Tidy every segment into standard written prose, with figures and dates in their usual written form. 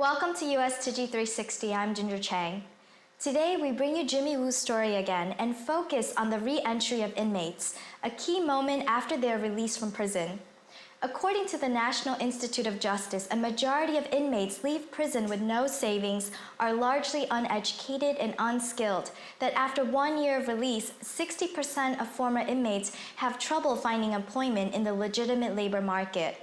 Welcome to USTC360. I'm Ginger Chang. Today, we bring you Jimmy Woo's story again and focus on the re-entry of inmates, a key moment after they are released from prison. According to the National Institute of Justice, a majority of inmates leave prison with no savings, are largely uneducated and unskilled, that after 1 year of release, 60% of former inmates have trouble finding employment in the legitimate labor market.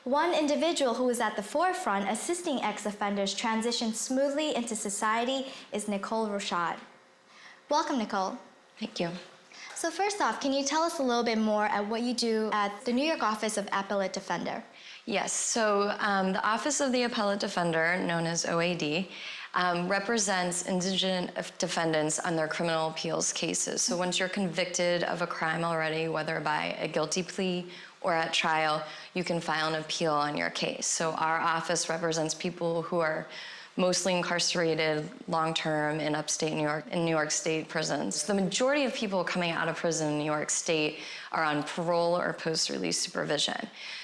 One individual who is at the forefront assisting ex-offenders transition smoothly into society is Nicole Rochad. Welcome, Nicole. Thank you. So first off, can you tell us a little bit more at what you do at the New York Office of Appellate Defender? Yes, so the Office of the Appellate Defender, known as OAD, represents indigent defendants on their criminal appeals cases. So once you're convicted of a crime already, whether by a guilty plea or at trial, you can file an appeal on your case. So our office represents people who are mostly incarcerated long-term in upstate New York, in New York State prisons. The majority of people coming out of prison in New York State are on parole or post-release supervision.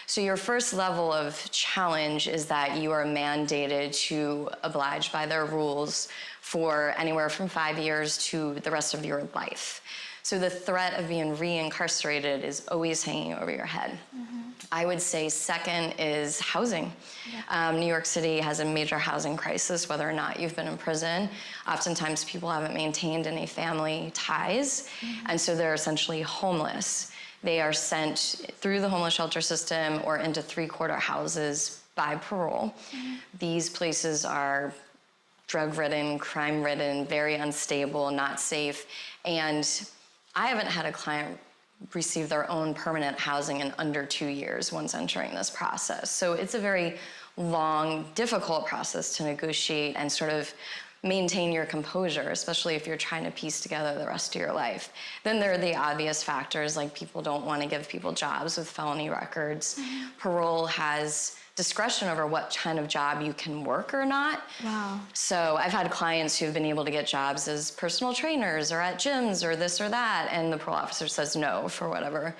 So your first level of challenge is that you are mandated to oblige by their rules for anywhere from 5 years to the rest of your life. So the threat of being re-incarcerated is always hanging over your head. I would say second is housing. Yeah. New York City has a major housing crisis, whether or not you've been in prison. Oftentimes people haven't maintained any family ties, and so they're essentially homeless. They are sent through the homeless shelter system or into three-quarter houses by parole. These places are drug-ridden, crime-ridden, very unstable, not safe, and I haven't had a client receive their own permanent housing in under 2 years once entering this process. So it's a very long, difficult process to negotiate and sort of maintain your composure, especially if you're trying to piece together the rest of your life. Then there are the obvious factors, like people don't want to give people jobs with felony records. Parole has discretion over what kind of job you can work or not. Wow. So I've had clients who've been able to get jobs as personal trainers or at gyms or this or that, and the parole officer says no for whatever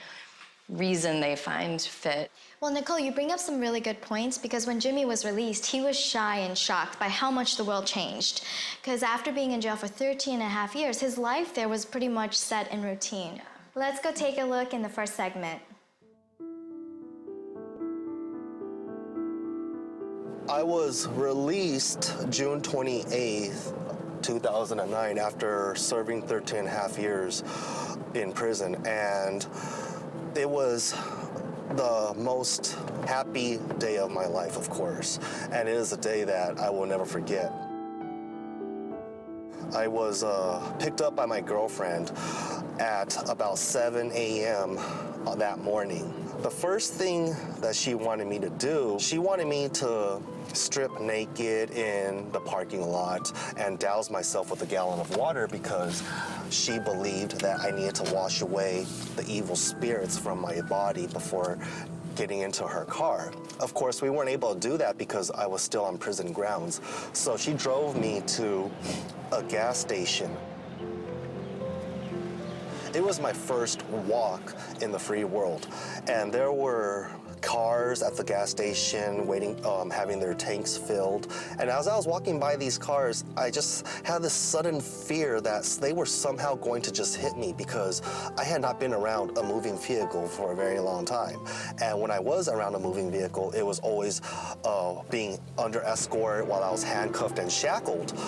reason they find fit. Well, Nicole, you bring up some really good points because when Jimmy was released, he was shy and shocked by how much the world changed. Because after being in jail for 13 and a half years, his life there was pretty much set in routine. Yeah. Let's go take a look in the first segment. I was released June 28th, 2009, after serving 13 and a half years in prison, and it was the most happy day of my life, of course, and it is a day that I will never forget. I was picked up by my girlfriend at about 7 a.m. that morning. The first thing that she wanted me to do, she wanted me to strip naked in the parking lot and douse myself with a gallon of water because she believed that I needed to wash away the evil spirits from my body before getting into her car. Of course, we weren't able to do that because I was still on prison grounds. So she drove me to a gas station. It was my first walk in the free world, and there were cars at the gas station waiting, having their tanks filled. And as I was walking by these cars, I just had this sudden fear that they were somehow going to just hit me because I had not been around a moving vehicle for a very long time. And when I was around a moving vehicle, it was always being under escort while I was handcuffed and shackled.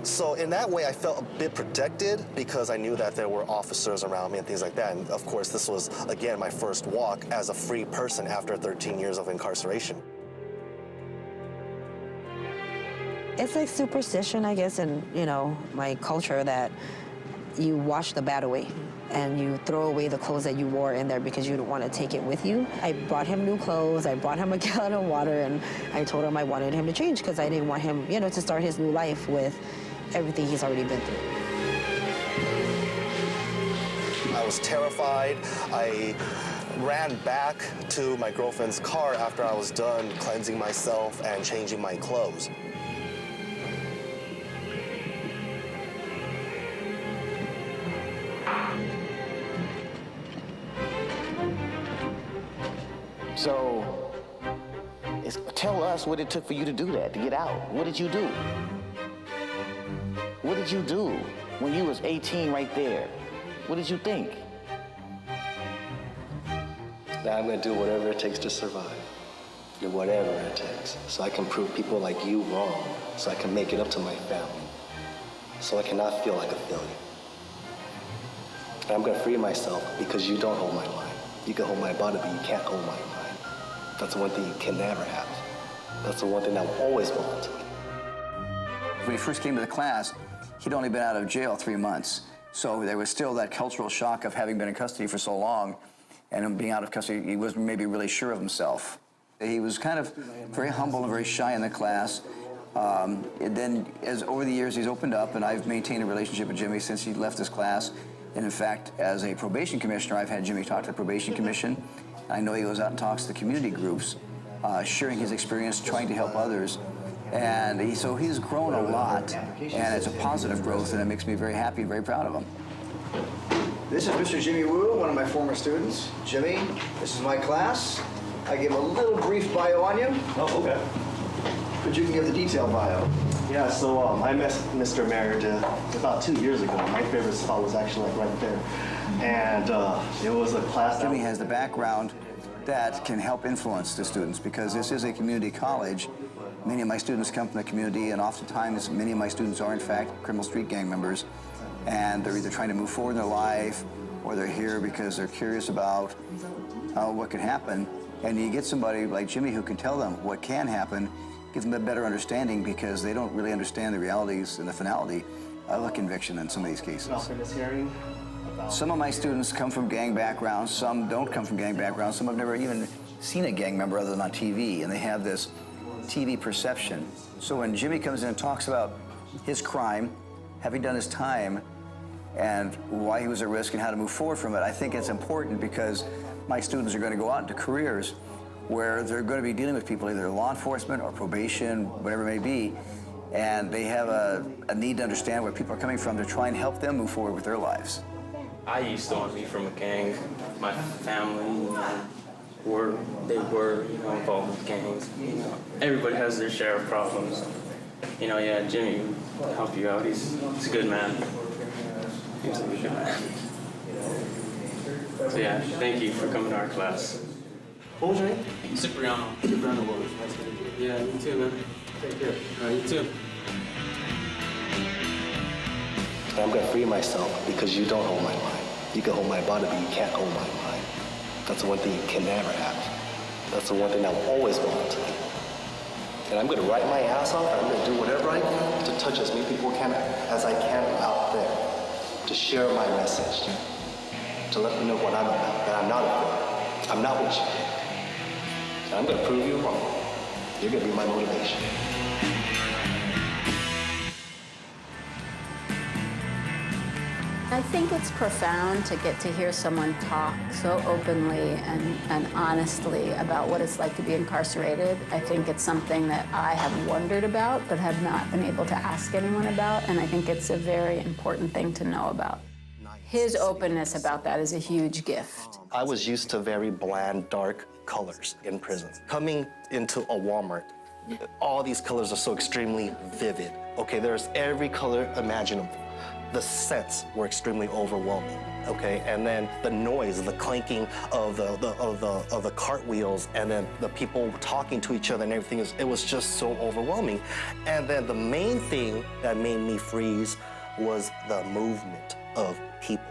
So in that way, I felt a bit protected because I knew that there were officers around me and things like that. And of course, this was, again, my first walk as a free person after 13 years of incarceration. It's like superstition, I guess, in, my culture that you wash the bad away and you throw away the clothes that you wore in there because you don't want to take it with you. I brought him new clothes, I brought him a gallon of water, and I told him I wanted him to change because I didn't want him, to start his new life with everything he's already been through. I was terrified. I ran back to my girlfriend's car after I was done cleansing myself and changing my clothes. So Tell us what it took for you to do that, to get out. What did you do? What did you do when you was 18 right there? What did you think? Now I'm gonna do whatever it takes to survive. Do whatever it takes. So I can prove people like you wrong. So I can make it up to my family. So I cannot feel like a failure. And I'm gonna free myself because you don't hold my mind. You can hold my body, but you can't hold my mind. That's the one thing you can never have. That's the one thing I will always want. When he first came to the class, he'd only been out of jail 3 months. So there was still that cultural shock of having been in custody for so long, and him being out of custody, he wasn't maybe really sure of himself. He was kind of very humble and very shy in the class. And then, as over the years, he's opened up, and I've maintained a relationship with Jimmy since he left this class. And in fact, as a probation commissioner, I've had Jimmy talk to the probation commission. I know he goes out and talks to the community groups, sharing his experience, trying to help others. And so he's grown a lot, and it's a positive growth, and it makes me very happy and very proud of him. This is Mr. Jimmy Wu, one of my former students. Jimmy, this is my class. I give a little brief bio on you. Oh, okay. But you can give the detailed bio. Yeah, so I met Mr. Merritt about 2 years ago. My favorite spot was actually like right there. And it was a class Jimmy has the background that can help influence the students because this is a community college. Many of my students come from the community, and oftentimes many of my students are in fact criminal street gang members, and they're either trying to move forward in their life or they're here because they're curious about what could happen. And you get somebody like Jimmy who can tell them what can happen, give them a better understanding because they don't really understand the realities and the finality of a conviction in some of these cases. Some of my students come from gang backgrounds, some don't come from gang backgrounds, some have never even seen a gang member other than on TV, and they have this TV perception. So when Jimmy comes in and talks about his crime, having done his time, and why he was at risk and how to move forward from it, I think it's important because my students are going to go out into careers where they're going to be dealing with people, either law enforcement or probation, whatever it may be, and they have a need to understand where people are coming from to try and help them move forward with their lives. I used to want to be from a gang. My family, they were involved with gangs. Everybody has their share of problems. Yeah, Jimmy will help you out. He's a good man. He's a good man. So yeah, thank you for coming to our class. What was your name? Cipriano. Cipriano Williams. Nice to meet you. Yeah, you too, man. Take care. All right, you too. I'm gonna free myself because you don't hold my mind. You can hold my body, but you can't hold my mind. That's the one thing you can never have. That's the one thing I will always want. And I'm gonna write my ass off, and I'm gonna do whatever I can to touch as many people as I can out there, to share my message, to let them know what I'm about, that I'm not afraid. I'm not what you think. And I'm gonna prove you wrong. You're gonna be my motivation. I think it's profound to get to hear someone talk so openly and honestly about what it's like to be incarcerated. I think it's something that I have wondered about but have not been able to ask anyone about, and I think it's a very important thing to know about. His openness about that is a huge gift. I was used to very bland, dark colors in prison. Coming into a Walmart, all these colors are so extremely vivid. Okay, there's every color imaginable. The scents were extremely overwhelming, okay? And then the noise, the clanking of the cartwheels, and then the people talking to each other and everything, it was just so overwhelming. And then the main thing that made me freeze was the movement of people.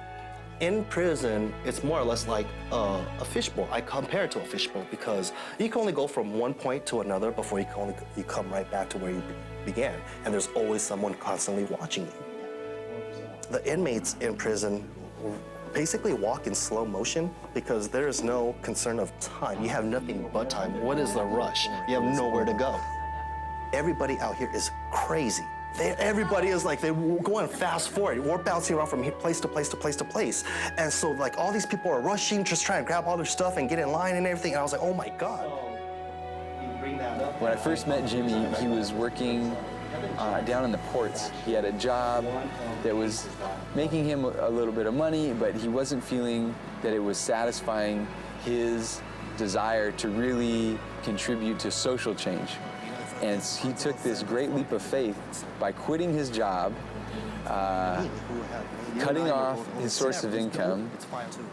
In prison, it's more or less like a fishbowl. I compare it to a fishbowl because you can only go from one point to another before you come right back to where you began. And there's always someone constantly watching you. The inmates in prison basically walk in slow motion because there is no concern of time. You have nothing but time. What is the rush? You have nowhere to go. Everybody out here is crazy. Everybody is like, they're going fast forward. We're bouncing around from place to place to place to place. And so like all these people are rushing, just trying to grab all their stuff and get in line and everything. And I was like, oh my God. When I first met Jimmy, he was working down in the ports. He had a job that was making him a little bit of money, but he wasn't feeling that it was satisfying his desire to really contribute to social change. And he took this great leap of faith by quitting his job, cutting off his source of income,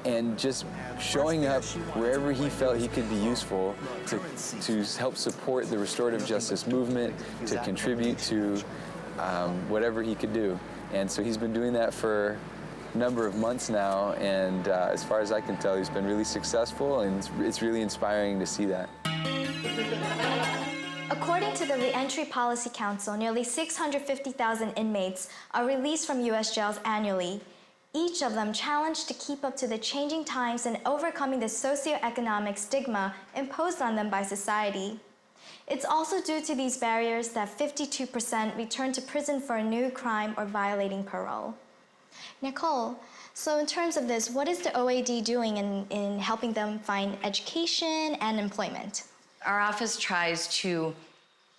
and just showing up wherever he felt he could be useful to help support the restorative justice movement, to contribute to whatever he could do. And so he's been doing that for a number of months now, and as far as I can tell, he's been really successful, and it's really inspiring to see that. According to the Reentry Policy Council, nearly 650,000 inmates are released from U.S. jails annually, each of them challenged to keep up to the changing times and overcoming the socioeconomic stigma imposed on them by society. It's also due to these barriers that 52% return to prison for a new crime or violating parole. Nicole, so in terms of this, what is the OAD doing in helping them find education and employment? Our office tries to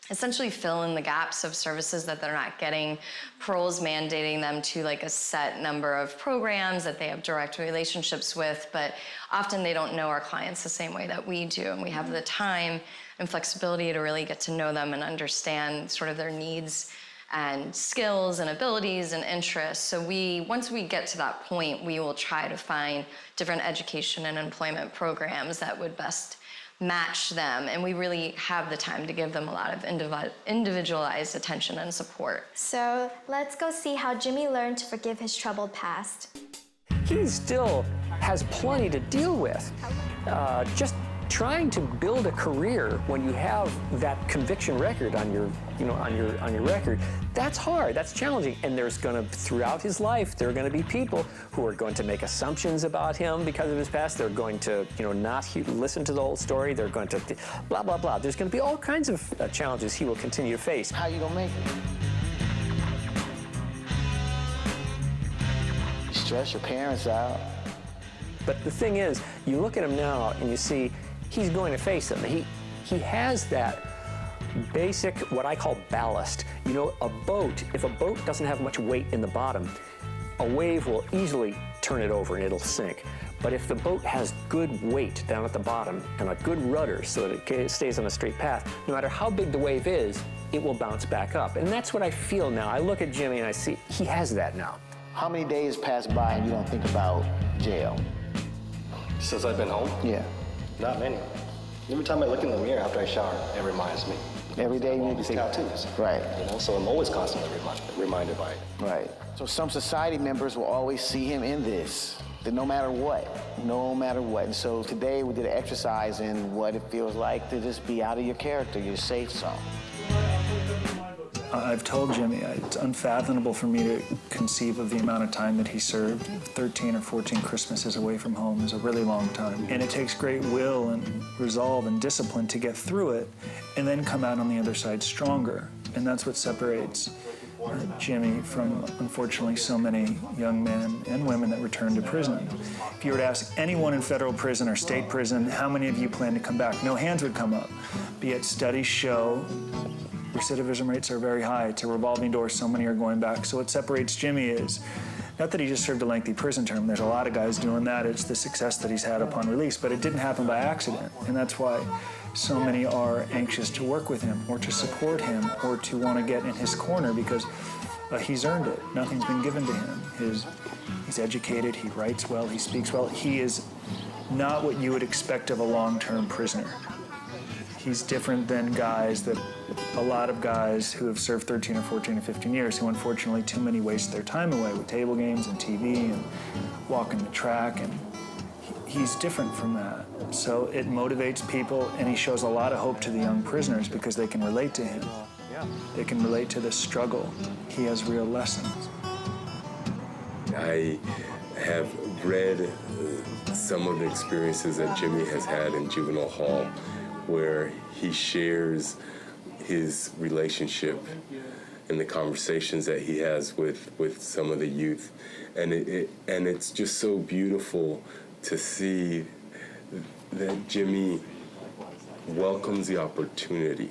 essentially fill in the gaps of services that they're not getting. Parole's mandating them to like a set number of programs that they have direct relationships with, but often they don't know our clients the same way that we do, and we have the time and flexibility to really get to know them and understand sort of their needs and skills and abilities and interests. So once we get to that point, we will try to find different education and employment programs that would best match them, and we really have the time to give them a lot of individualized attention and support. So let's go see how Jimmy learned to forgive his troubled past. He still has plenty to deal with. Just trying to build a career when you have that conviction record on your, on your record, that's hard, that's challenging. And there's gonna, throughout his life, there are gonna be people who are going to make assumptions about him because of his past. They're going to, not listen to the whole story. They're going to blah, blah, blah. There's gonna be all kinds of challenges he will continue to face. How you gonna make it? You stress your parents out. But the thing is, you look at him now and you see he's going to face them. He has that basic, what I call ballast. A boat, if a boat doesn't have much weight in the bottom, a wave will easily turn it over and it'll sink. But if the boat has good weight down at the bottom and a good rudder so that it stays on a straight path, no matter how big the wave is, it will bounce back up. And that's what I feel now. I look at Jimmy and I see he has that now. How many days pass by and you don't think about jail? Since I've been home? Yeah. Not many. Every time I look in the mirror after I shower, it reminds me. Every day you need to see tattoos. Right. So I'm always constantly reminded by it. Right. So some society members will always see him in this, that no matter what. And so today we did an exercise in what it feels like to just be out of your character, your safe zone. I've told Jimmy it's unfathomable for me to conceive of the amount of time that he served. 13 or 14 Christmases away from home is a really long time. And it takes great will and resolve and discipline to get through it and then come out on the other side stronger. And that's what separates Jimmy from, unfortunately, so many young men and women that return to prison. If you were to ask anyone in federal prison or state prison, how many of you plan to come back? No hands would come up. But yet studies show recidivism rates are very high. It's a revolving door. So many are going back. So what separates Jimmy is not that he just served a lengthy prison term. There's a lot of guys doing that. It's the success that he's had upon release. But it didn't happen by accident. And that's why so many are anxious to work with him or to support him or to want to get in his corner because he's earned it. Nothing's been given to him. He's educated. He writes well. He speaks well. He is not what you would expect of a long-term prisoner. He's different than a lot of guys who have served 13 or 14 or 15 years who unfortunately too many waste their time away with table games and TV and walking the track, and he's different from that. So it motivates people, and he shows a lot of hope to the young prisoners because they can relate to him. They can relate to the struggle. He has real lessons. I have read some of the experiences that Jimmy has had in juvenile hall where he shares his relationship and the conversations that he has with some of the youth. And it's just so beautiful to see that Jimmy welcomes the opportunity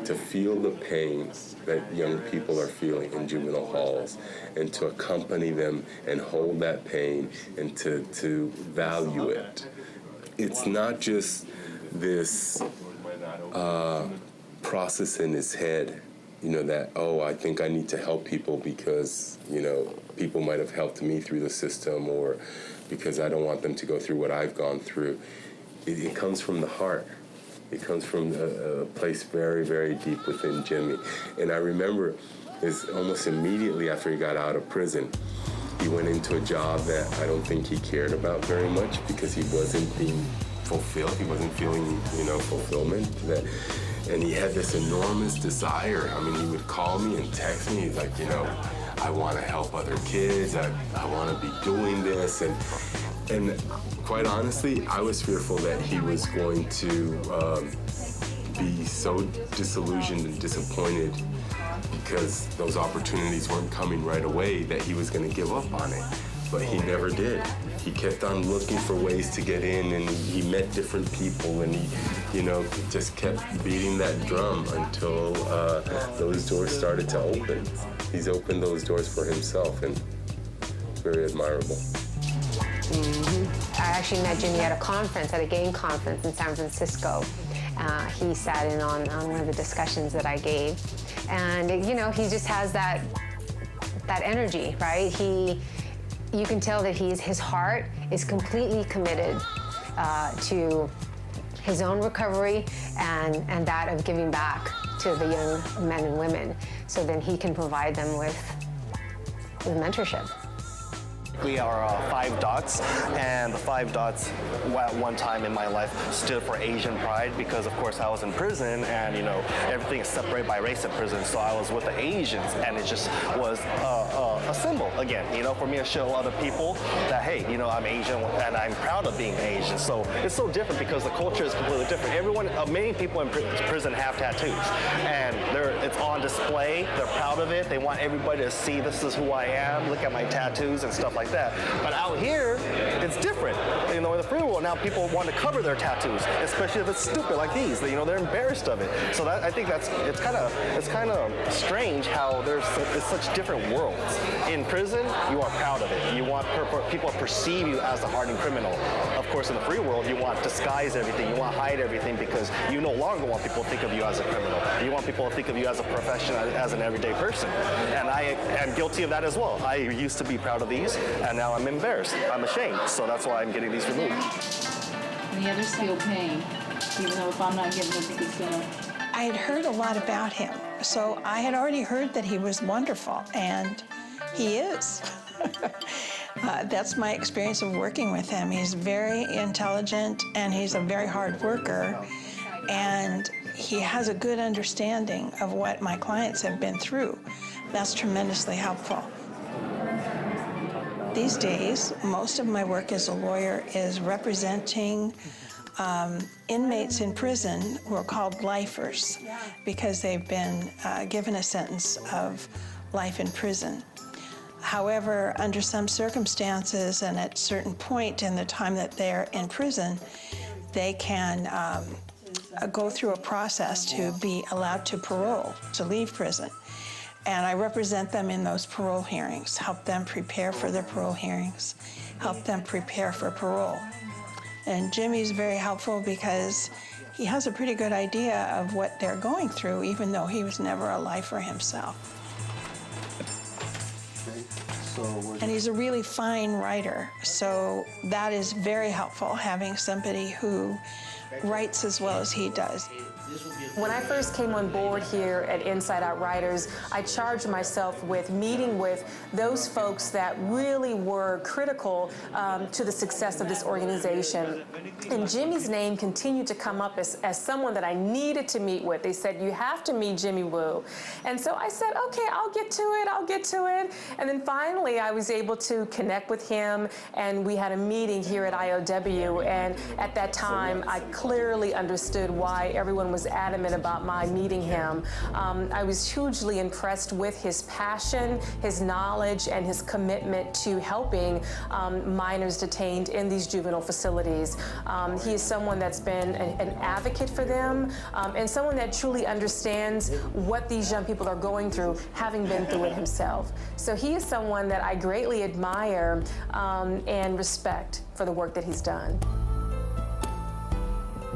to feel the pain that young people are feeling in juvenile halls and to accompany them and hold that pain and to value it it's not just this process in his head, that, oh, I think I need to help people because, people might have helped me through the system, or because I don't want them to go through what I've gone through. It comes from the heart. It comes from a place very, very deep within Jimmy. And I remember almost immediately after he got out of prison, he went into a job that I don't think he cared about very much because he wasn't being fulfilled. He wasn't feeling, fulfillment. And he had this enormous desire. I mean, he would call me and text me. He's like, I want to help other kids. I want to be doing this. And quite honestly, I was fearful that he was going to be so disillusioned and disappointed because those opportunities weren't coming right away that he was going to give up on it. But he never did. He kept on looking for ways to get in, and he met different people, and he, just kept beating that drum until those doors started to open. He's opened those doors for himself, and it's very admirable. I actually met Jimmy at a conference, at a gang conference in San Francisco. He sat in on one of the discussions that I gave. And, he just has that energy, right? You can tell that his heart is completely committed to his own recovery and that of giving back to the young men and women, so then he can provide them with mentorship. We are 5 dots, and the 5 dots at one time in my life stood for Asian pride because, of course, I was in prison, and everything is separated by race in prison. So I was with the Asians, and it just was a symbol again, for me to show other people that, hey, I'm Asian and I'm proud of being Asian. So it's so different because the culture is completely different. Many people in prison have tattoos, and it's on display. They're proud of it. They want everybody to see this is who I am. Look at my tattoos and stuff like that. But out here, it's different. In the free world now, people want to cover their tattoos, especially if it's stupid like these. They're embarrassed of it. So I think it's kind of strange how it's such different worlds. In prison, you are proud of it. You want people to perceive you as a hardened criminal. Of course, in the free world, you want to disguise everything. You want to hide everything because you no longer want people to think of you as a criminal. You want people to think of you as a professional, as an everyday person. And I am guilty of that as well. I used to be proud of these, and now I'm embarrassed. I'm ashamed. So that's why I'm getting these removed. And the others feel pain, even though if I'm not giving them the consent. I had heard a lot about him, so I had already heard that he was wonderful, and he is. That's my experience of working with him. He's very intelligent, and he's a very hard worker, and he has a good understanding of what my clients have been through. That's tremendously helpful. These days, most of my work as a lawyer is representing inmates in prison who are called lifers because they've been given a sentence of life in prison. However, under some circumstances and at a certain point in the time that they're in prison, they can go through a process to be allowed to parole, to leave prison. And I represent them in those parole hearings, help them prepare for their parole hearings, help them prepare for parole. And Jimmy's very helpful because he has a pretty good idea of what they're going through, even though he was never a lifer himself. And he's a really fine writer, so that is very helpful, having somebody who writes as well as he does. When I first came on board here at Inside Out Writers, I charged myself with meeting with those folks that really were critical to the success of this organization. And Jimmy's name continued to come up as someone that I needed to meet with. They said, you have to meet Jimmy Woo. And so I said, okay, I'll get to it. And then finally I was able to connect with him, and we had a meeting here at IOW. And at that time, I clearly understood why everyone was adamant about my meeting him. I was hugely impressed with his passion, his knowledge, and his commitment to helping minors detained in these juvenile facilities. He is someone that's been an advocate for them, and someone that truly understands what these young people are going through, having been through it himself. So he is someone that I greatly admire and respect for the work that he's done.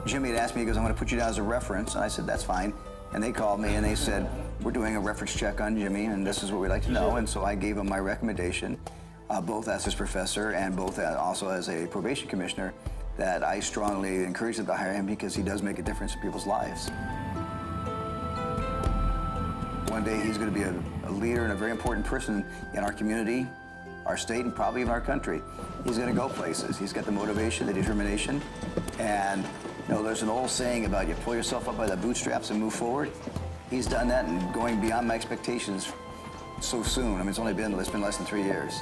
Jimmy had asked me, he goes, I'm going to put you down as a reference. And I said, that's fine. And they called me and they said, we're doing a reference check on Jimmy and this is what we'd like to know. And so I gave him my recommendation, both as his professor and both also as a probation commissioner, that I strongly encourage them to hire him because he does make a difference in people's lives. One day he's going to be a leader and a very important person in our community, our state, and probably in our country. He's going to go places. He's got the motivation, the determination, and you know, there's an old saying about you pull yourself up by the bootstraps and move forward. He's done that and going beyond my expectations so soon. I mean, it's been less than 3 years.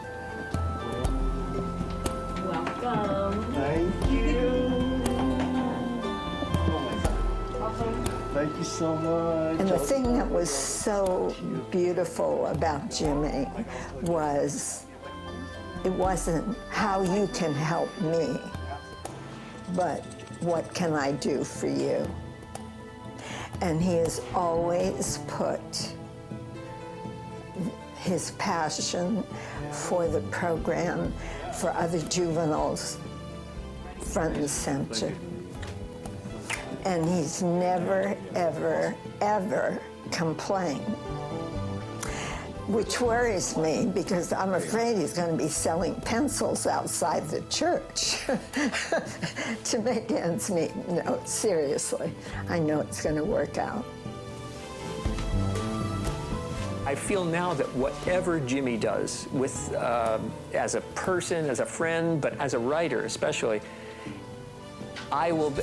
Welcome. Thank you. Thank you so much. And the thing that was so beautiful about Jimmy was it wasn't how you can help me, but what can I do for you? And he has always put his passion for the program, for other juveniles, front and center. And he's never, ever, ever complained, which worries me because I'm afraid he's going to be selling pencils outside the church to make ends meet. No, seriously, I know it's going to work out. I feel now that whatever Jimmy does with, as a person, as a friend, but as a writer especially, I will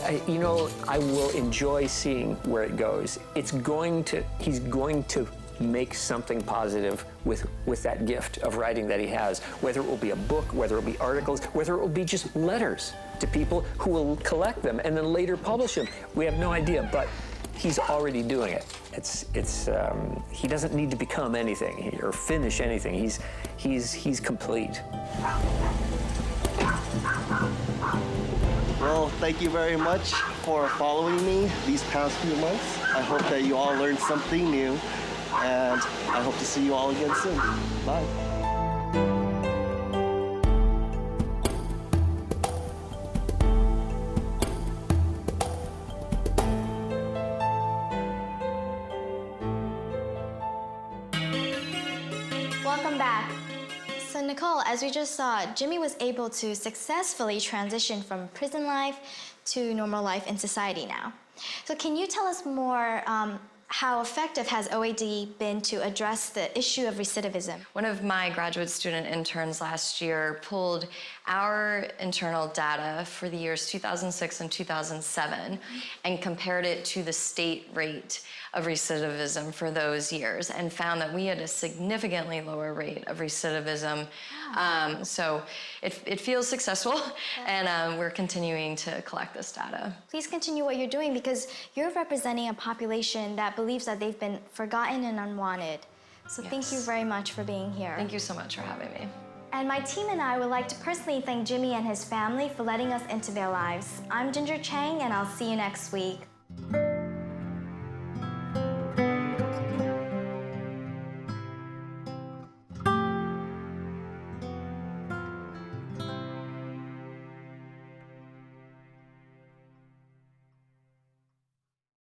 enjoy seeing where it goes. He's going to make something positive with that gift of writing that he has, whether it will be a book, whether it will be articles, whether it will be just letters to people who will collect them and then later publish them. We have no idea, but he's already doing it. He doesn't need to become anything or finish anything. He's complete. Well, thank you very much for following me these past few months. I hope that you all learned something new, and I hope to see you all again soon. Bye. Welcome back. So Nicole, as we just saw, Jimmy was able to successfully transition from prison life to normal life in society now. So can you tell us more how effective has OAD been to address the issue of recidivism? One of my graduate student interns last year pulled our internal data for the years 2006 and 2007 and compared it to the state rate of recidivism for those years and found that we had a significantly lower rate of recidivism. So it feels successful, and we're continuing to collect this data. Please continue what you're doing because you're representing a population that believes that they've been forgotten and unwanted. So thank you very much for being here. Thank you so much for having me. And my team and I would like to personally thank Jimmy and his family for letting us into their lives. I'm Ginger Chang, and I'll see you next week.